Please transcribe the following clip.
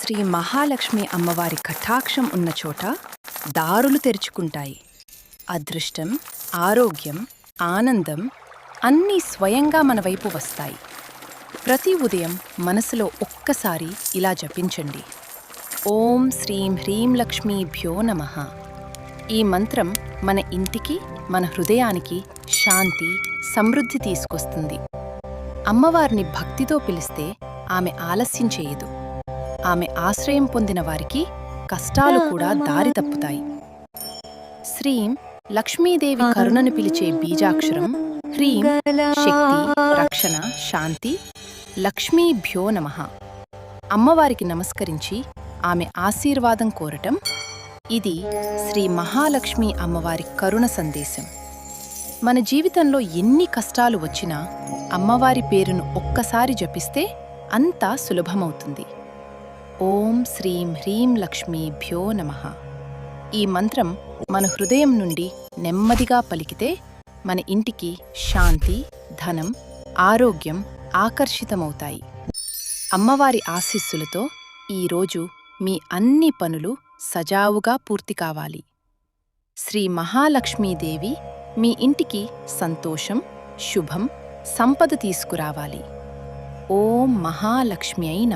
శ్రీ మహాలక్ష్మి అమ్మవారి కటాక్షం ఉన్న చోట దారులు తెరుచుకుంటాయి. అదృష్టం, ఆరోగ్యం, ఆనందం అన్నీ స్వయంగా మన వైపు వస్తాయి. ప్రతి ఉదయం మనసులో ఒక్కసారి ఇలా జపించండి: ఓం శ్రీం హ్రీం లక్ష్మీభ్యో నమః. ఈ మంత్రం మన ఇంటికి, మన హృదయానికి శాంతి, సమృద్ధి తీసుకొస్తుంది. అమ్మవారిని భక్తితో పిలిస్తే ఆమె ఆలస్యం చేయదు. ఆమె ఆశ్రయం పొందిన వారికి కష్టాలు కూడా దారి తప్పుతాయి. శ్రీం లక్ష్మీదేవి కరుణను పిలిచే బీజాక్షరం హ్రీం. శక్తి, రక్షణ, శాంతి. లక్ష్మీభ్యో నమః. అమ్మవారికి నమస్కరించి ఆమె ఆశీర్వాదం కోరటం ఇది శ్రీ మహాలక్ష్మి అమ్మవారి కరుణ సందేశం. మన జీవితంలో ఎన్ని కష్టాలు వచ్చినా అమ్మవారి పేరును ఒక్కసారి జపిస్తే అంతా సులభమవుతుంది. ఓం శ్రీం హ్రీం లక్ష్మీభ్యో నమః. ఈ మంత్రం మన హృదయం నుండి నెమ్మదిగా పలికితే మన ఇంటికి శాంతి, ధనం, ఆరోగ్యం ఆకర్షితమవుతాయి. అమ్మవారి ఆశీస్సులతో ఈరోజు మీ అన్ని పనులు సజావుగా పూర్తి కావాలి. శ్రీ మహాలక్ష్మీదేవి మీ ఇంటికి సంతోషం, శుభం, సంపద తీసుకురావాలి. ఓం మహాలక్ష్మ్యై నమః.